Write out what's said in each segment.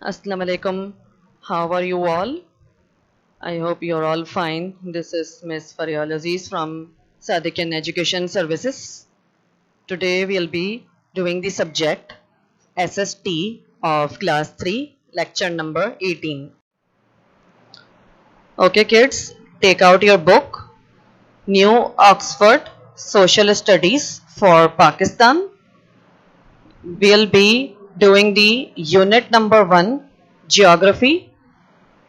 Assalamu alaikum. How are you all? I hope you're all fine. This is Miss Faryal Aziz from Sadiqian Education Services. Today we'll be doing the subject SST of class 3, lecture number 18. Okay kids, take out your book, New Oxford Social Studies for Pakistan. We'll be doing the unit number 1, Geography,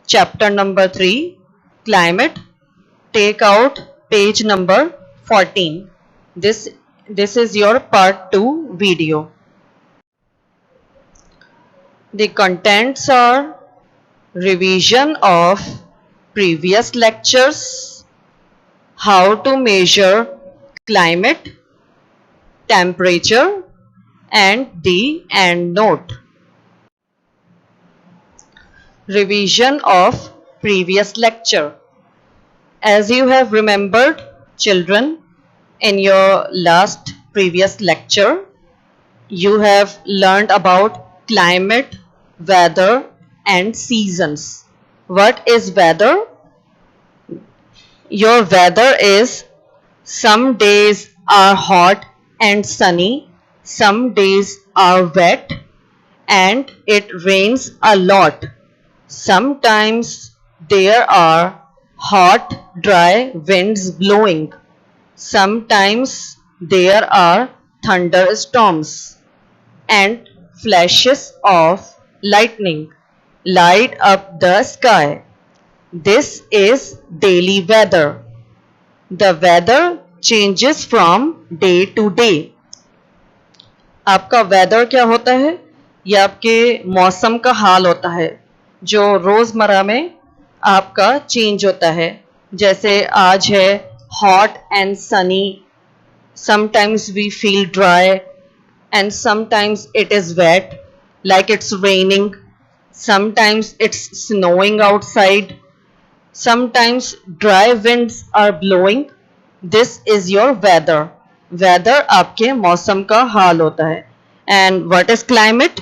chapter number 3, Climate. Take out page number 14. This is your part 2 video. The contents are revision of previous lectures, how to measure climate, temperature, and the end note. Revision of previous lecture. As you have remembered, children, in your last previous lecture, you have learned about climate, weather, and seasons. What is weather? Your weather is some days are hot and sunny, some days are wet, and it rains a lot. Sometimes there are hot, dry winds blowing. Sometimes there are thunderstorms and flashes of lightning light up the sky. This is daily weather. The weather changes from day to day. आपका weather क्या होता है? ये आपके मौसम का हाल होता है जो रोज़मर्रा में आपका चेंज होता है. जैसे आज है hot and sunny, sometimes we feel dry and sometimes it is wet like it's raining, sometimes it's snowing outside, sometimes dry winds are blowing. This is your weather. Weather आपके मौसम का हाल होता है. And what is climate?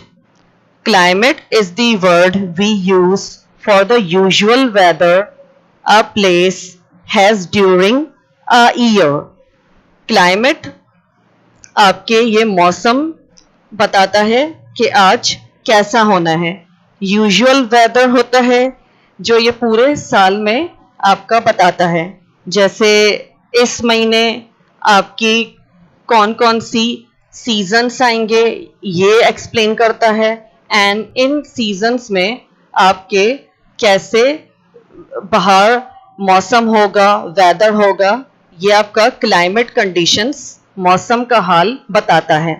Climate is the word we use for the usual weather a place has during a year. Climate आपके ये मौसम बताता है कि आज कैसा होना है. यूजुअल वेदर होता है जो ये पूरे साल में आपका बताता है. जैसे इस महीने आपकी कौन कौन सी सीजन्स आएंगे ये एक्सप्लेन करता है. एंड इन सीजन्स में आपके कैसे बाहर मौसम होगा, वेदर होगा, ये आपका क्लाइमेट कंडीशंस, मौसम का हाल बताता है.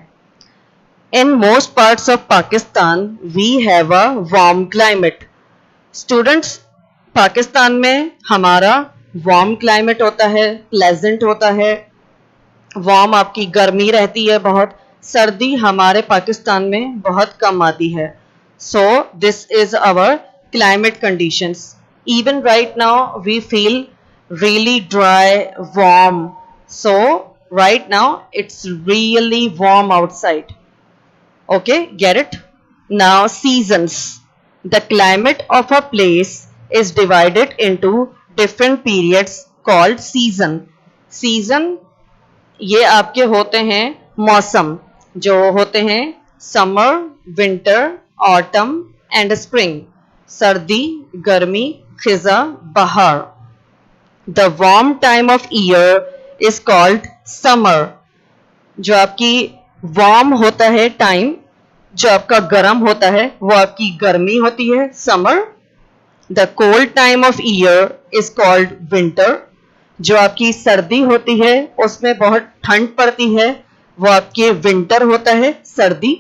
In most parts of Pakistan, we have a warm climate. Students, Pakistan में हमारा warm climate होता है, pleasant होता है. warm आपकी गर्मी रहती है बहुत, सर्दी हमारे पाकिस्तान में बहुत कम आती है. So this is our climate conditions. Even right now we feel really dry, warm. So right now it's really warm outside. Okay, get it? Now seasons. The climate of a place is divided into different periods called season. Season ये आपके होते हैं मौसम जो होते हैं summer, winter, autumn and spring. सर्दी, गर्मी, खिज़ा, बहार. The warm time of year is called summer. जो आपकी वार्म होता है टाइम, जो आपका गर्म होता है वो आपकी गर्मी होती है, summer. The cold time of year is called winter. जो आपकी सर्दी होती है उसमें बहुत ठंड पड़ती है वो आपके विंटर होता है, सर्दी.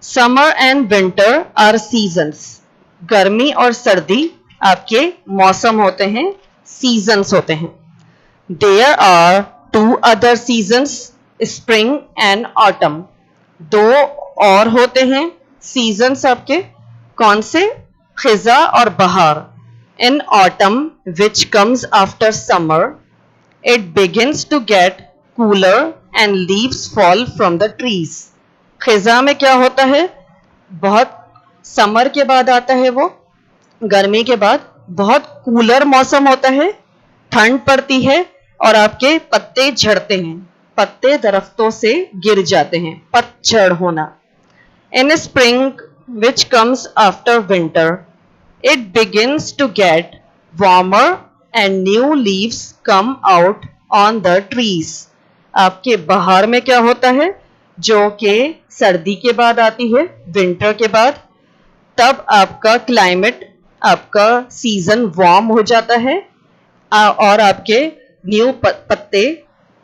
Summer and winter are seasons. गर्मी और सर्दी आपके मौसम होते हैं, सीजन्स होते हैं. There are 2 other seasons, spring and autumn. 2 और होते हैं सीजन्स आपके. कौन से? खिज़ा और बहार. In autumn which comes after summer it begins to get cooler and leaves fall from the trees. खिज़ा में क्या होता है? बहुत समर के बाद आता है वो, गर्मी के बाद बहुत कूलर मौसम होता है, ठंड पड़ती है और आपके पत्ते झड़ते हैं, पत्ते दरख्तों से गिर जाते हैं, पतझड़ होना। इन spring which comes after winter it begins to get warmer and new leaves come out on the trees। आपके बहार में क्या होता है, जो कि सर्दी के बाद आती है, विंटर के बाद, तब आपका क्लाइमेट, आपका सीजन वार्म हो जाता है और आपके न्यू पत्ते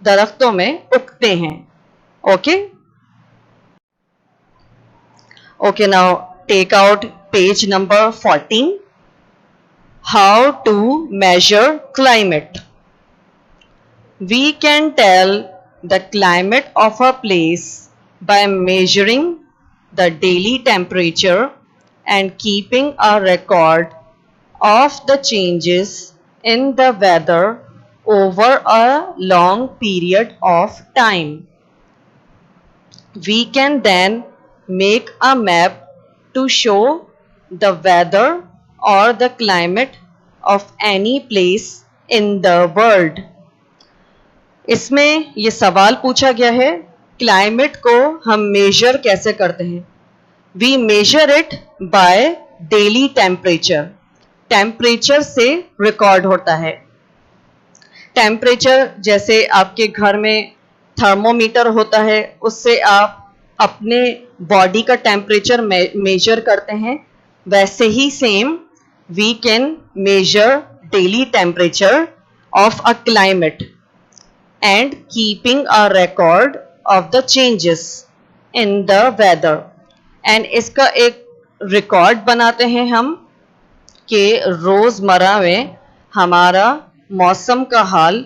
दरख्तों में उगते हैं। Okay okay, now take out page number 14. How to measure climate? We can tell the climate of a place by measuring the daily temperature and keeping a record of the changes in the weather over a long period of time. We can then make a map to show the weather or the climate of any place in the world। इसमें ये सवाल पूछा गया है, climate को हम major कैसे करते हैं। We measure it by daily temperature, temperature से रिकॉर्ड होता है। टेम्परेचर जैसे आपके घर में थर्मोमीटर होता है, उससे आप अपने बॉडी का टेम्परेचर मेजर करते हैं, वैसे ही same we can measure daily temperature of a climate and keeping a record of the changes in the weather. And इसका एक रिकॉर्ड बनाते हैं हम कि रोज़मर्रा में हमारा मौसम का हाल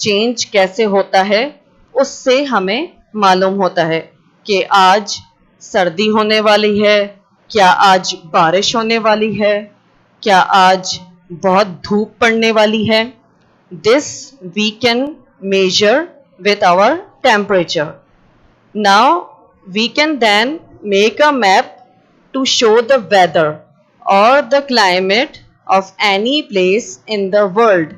चेंज कैसे होता है, उससे हमें मालूम होता है कि आज सर्दी होने वाली है, क्या आज बारिश होने वाली है, क्या आज बहुत धूप पड़ने वाली है। This we can measure with our temperature. Now we can then make a map to show the weather or the climate of any place in the world.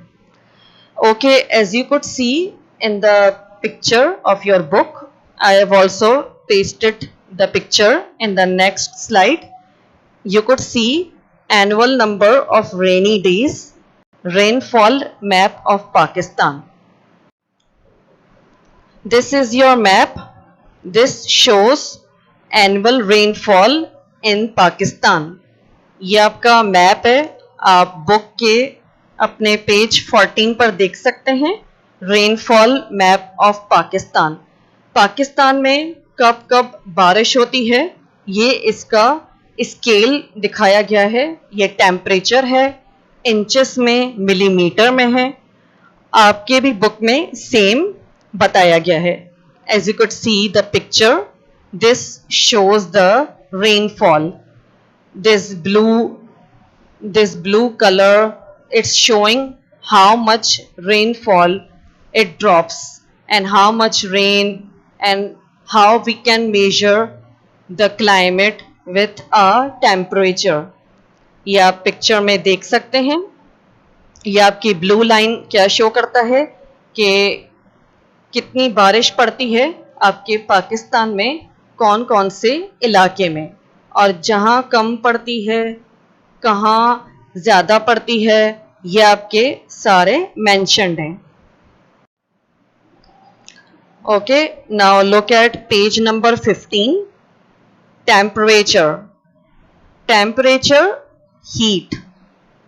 Okay, as you could see in the picture of your book, I have also pasted the picture in the next slide. You could see annual number of rainy days, rainfall map of Pakistan. This is your map. This shows annual rainfall इन पाकिस्तान। ये आपका map है, आप book के अपने page 14 पर देख सकते हैं। Rainfall map of Pakistan, Pakistan में कब कब बारिश होती है ये इसका स्केल दिखाया गया है। ये टेम्परेचर है, इंचेस में, मिलीमीटर में है। आपके भी बुक में सेम बताया गया है। As you could see the picture, this shows the rainfall. This blue color, it's showing how much rainfall it drops and how much rain and how we can measure the climate with a temperature. ये आप picture में देख सकते हैं। ये आपकी blue line क्या show करता है कि कितनी बारिश पड़ती है आपके पाकिस्तान में, कौन कौन से इलाके में, और जहाँ कम पड़ती है, कहाँ ज़्यादा पड़ती है, ये आपके सारे मेंशन्ड हैं। Okay, now look at page number 15। Temperature, temperature heat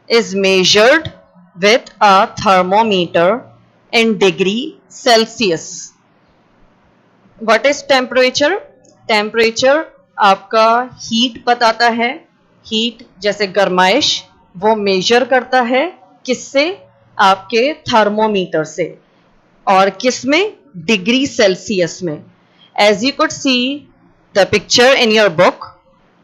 is measured with a thermometer in degree Celsius. What is temperature? Temperature आपका हीट बताता है। हीट जैसे गरमाइश, वो मेजर करता है किससे? आपके थर्मोमीटर से। और किस में? डिग्री सेल्सियस में। As you could see the picture in your book.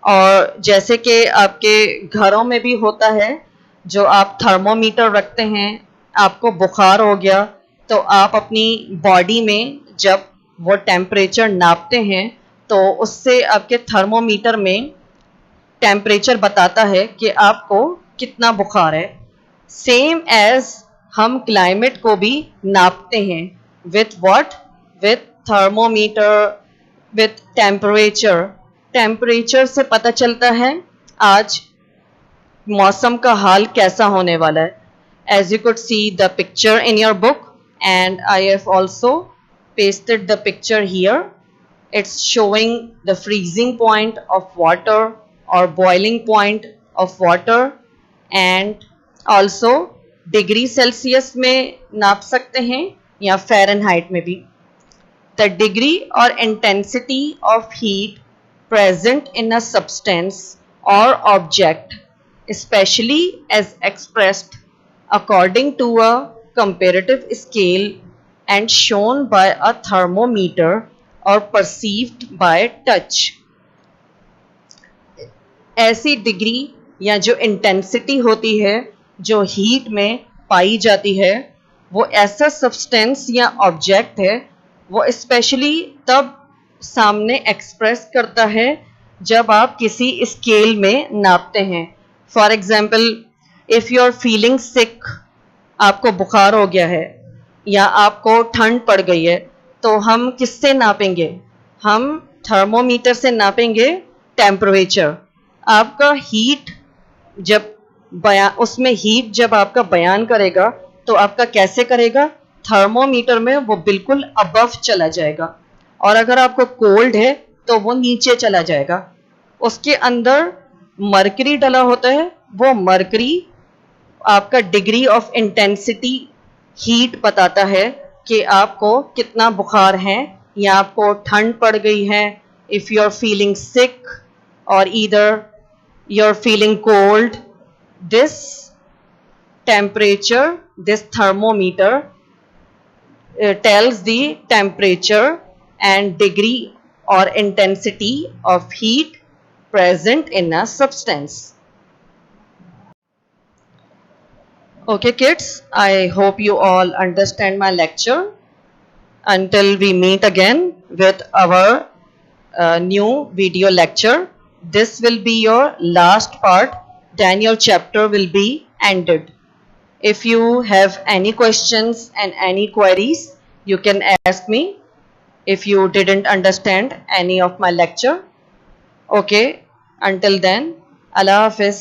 और जैसे कि आपके घरों में भी होता है, जो आप थर्मोमीटर रखते हैं, आपको बुखार हो गया तो आप अपनी बॉडी में जब वो टेम्परेचर नापते हैं तो उससे आपके थर्मोमीटर में टेम्परेचर बताता है कि आपको कितना बुखार है। सेम एज हम क्लाइमेट को भी नापते हैं with what, with thermometer, with temperature. Temperature से पता चलता है आज मौसम का हाल कैसा होने वाला है। As you could see the picture in your book and I have also pasted the picture here. It's showing the freezing point of water or boiling point of water and also degree Celsius में नाप सकते हैं या Fahrenheit में भी। The degree or intensity of heat present in a substance or object, especially as expressed according to a comparative scale and shown by a thermometer or perceived by touch। ऐसी degree या जो intensity होती है जो heat में पाई जाती है वो ऐसा सब्सटेंस या ऑब्जेक्ट है, वो स्पेशली तब सामने एक्सप्रेस करता है जब आप किसी स्केल में नापते हैं। For example, if you are feeling sick, आपको बुखार हो गया है या आपको ठंड पड़ गई है, तो हम किससे नापेंगे? हम थर्मोमीटर से नापेंगे टेम्परेचर। आपका हीट जब उसमें हीट जब आपका बयान करेगा तो आपका कैसे करेगा? थर्मोमीटर में वो बिल्कुल अबव चला जाएगा, और अगर आपको कोल्ड है तो वो नीचे चला जाएगा। उसके अंदर मरकरी डला होता है, वो मरकरी आपका डिग्री ऑफ इंटेंसिटी हीट बताता है कि आपको कितना बुखार है या आपको ठंड पड़ गई है। If you are feeling sick or either you are feeling cold, this temperature, this thermometer tells the temperature and degree or intensity of heat present in a substance. Okay kids, I hope you all understand my lecture. Until we meet again with our new video lecture, this will be your last part, then your chapter will be ended. If you have any questions and any queries, you can ask me if you didn't understand any of my lecture. Okay, until then, Allah Hafiz.